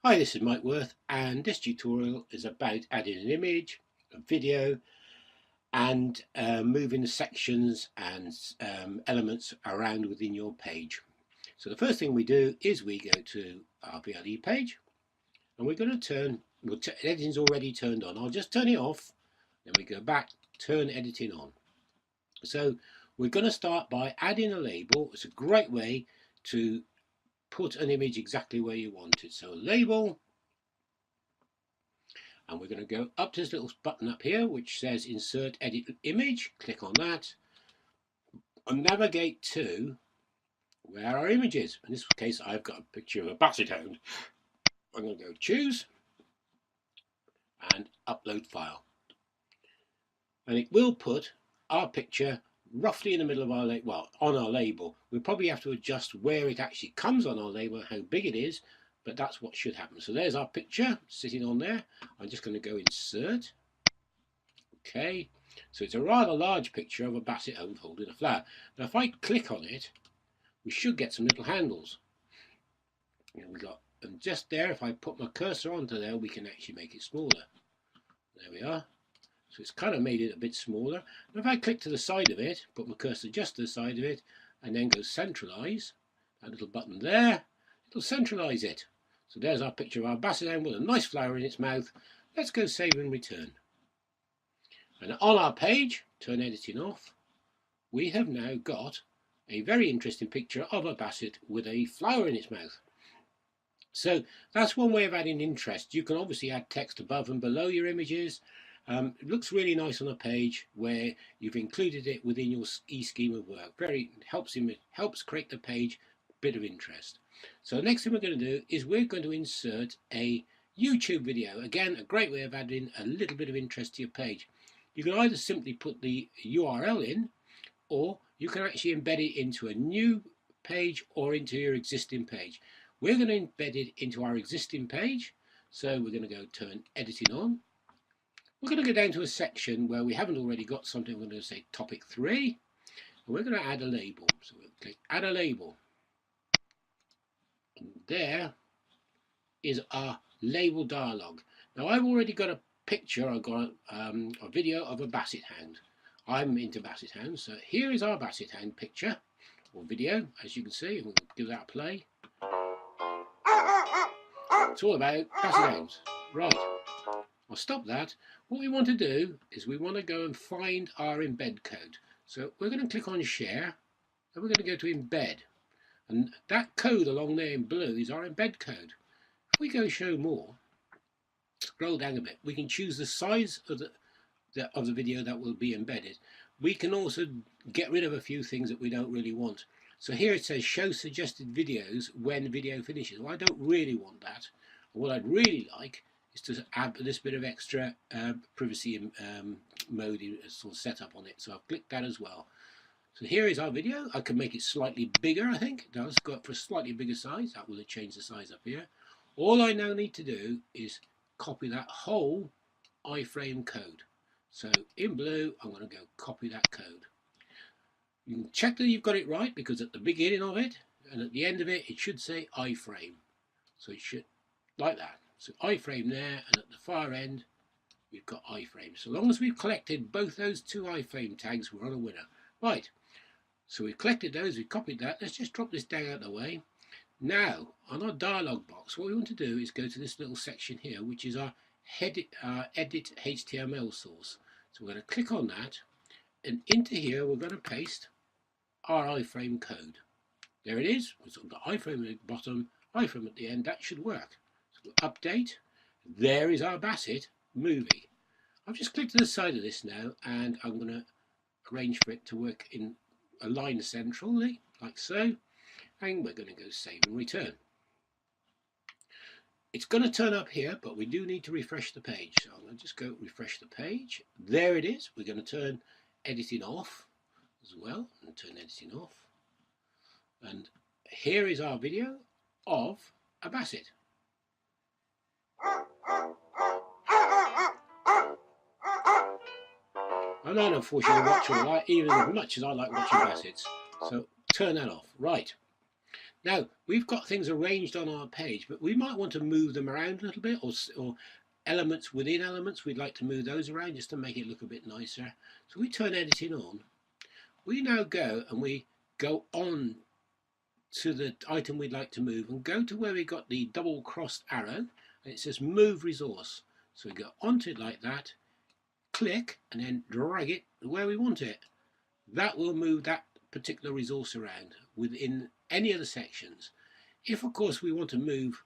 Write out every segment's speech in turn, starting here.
Hi, this is Mike Worth, and this tutorial is about adding an image, a video, and moving the sections and elements around within your page. So the first thing we do is we go to our VLE page, and we're going to turn, editing's already turned on. I'll just turn it off, then we go back, turn editing on. So we're going to start by adding a label. It's a great way to put an image exactly where you want it. So label. And we're going to go up to this little button up here which says insert edit image. Click on that and navigate to where our image is. In this case I've got a picture of a basset hound. I'm going to go choose and upload file, and it will put our picture roughly in the middle of our on our label. We'll probably have to adjust where it actually comes on our label, how big it is, but that's what should happen. So there's our picture sitting on there. I'm just going to go insert. Okay, so it's a rather large picture of a basset hound holding a flower. Now if I click on it, we should get some little handles. And just there, if I put my cursor onto there, we can actually make it smaller. There we are. So it's kind of made it a bit smaller. And if I click to the side of it, put my cursor just to the side of it, and then go centralize, that little button there, it'll centralize it. So there's our picture of our basset hound with a nice flower in its mouth. Let's go save and return. And on our page, turn editing off, we have now got a very interesting picture of a basset with a flower in its mouth. So that's one way of adding interest. You can obviously add text above and below your images. It looks really nice on a page where you've included it within your scheme of work. Helps create the page a bit of interest. So the next thing we're going to do is we're going to insert a YouTube video. Again, a great way of adding a little bit of interest to your page. You can either simply put the URL in, or you can actually embed it into a new page or into your existing page. We're going to embed it into our existing page. So we're going to go turn editing on. We're going to go down to a section where we haven't already got something. We're going to say topic 3. And we're going to add a label. So we'll click add a label. And there is our label dialog. Now I've already got a picture. I've got a video of a basset hound. I'm into basset hounds. So here is our basset hound picture or video, as you can see. We'll give that a play. It's all about basset hounds. Right, I'll stop that. What we want to do is we want to go and find our embed code. So we're going to click on share and we're going to go to embed. And that code along there in blue is our embed code. If we go show more, scroll down a bit, we can choose the size of the video that will be embedded. We can also get rid of a few things that we don't really want. So here it says show suggested videos when the video finishes. Well, I don't really want that. What I'd really like is to add this bit of extra privacy mode sort of setup on it. So I've clicked that as well. So here is our video. I can make it slightly bigger, I think. Now let's go up for a slightly bigger size. That will change the size up here. All I now need to do is copy that whole iframe code. So in blue, I'm going to go copy that code. You can check that you've got it right, because at the beginning of it and at the end of it, it should say iframe. So it should, like that. So iframe there, and at the far end, we've got iframe. So long as we've collected both those two iframe tags, we're on a winner. Right, so we've collected those, we've copied that. Let's just drop this down out of the way. Now, on our dialog box, what we want to do is go to this little section here, which is our edit HTML source. So we're going to click on that, and into here we're going to paste our iframe code. There it is. We've got iframe at the bottom, iframe at the end. That should work. So we'll update. There is our basset movie. I've just clicked to the side of this now, and I'm going to arrange for it to work in a line centrally, like so. And we're going to go save and return. It's going to turn up here, but we do need to refresh the page. So I'm going to just go refresh the page. There it is. We're going to turn editing off as well, and turn editing off. And here is our video of a basset. I'm not unfortunately watching that even as much as I like watching bassets. So turn that off. Right. Now, we've got things arranged on our page, but we might want to move them around a little bit, or elements within elements, we'd like to move those around just to make it look a bit nicer. So we turn editing on. We now go and we go on to the item we'd like to move and go to where we got the double crossed arrow, and it says move resource. So we go onto it like that, click, and then drag it where we want it. That will move that particular resource around within any of the sections. If of course we want to move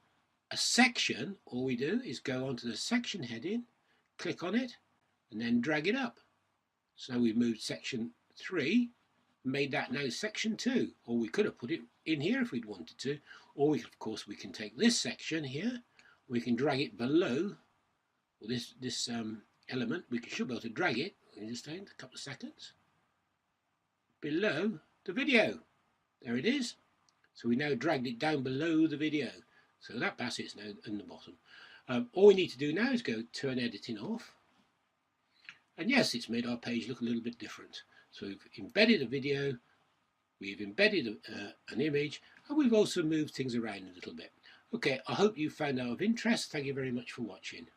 a section, all we do is go onto the section heading, click on it, and then drag it up. So we've moved section 3, made that now section 2, or we could have put it in here if we'd wanted to, or we, of course we can take this section here, we can drag it below, or this element, we should be able to drag it, we just take a couple of seconds, below the video. There it is. So we now dragged it down below the video. So that basset's now in the bottom. All we need to do now is go turn editing off. And yes, it's made our page look a little bit different. So we've embedded a video, we've embedded an image, and we've also moved things around a little bit. Okay, I hope you found that of interest. Thank you very much for watching.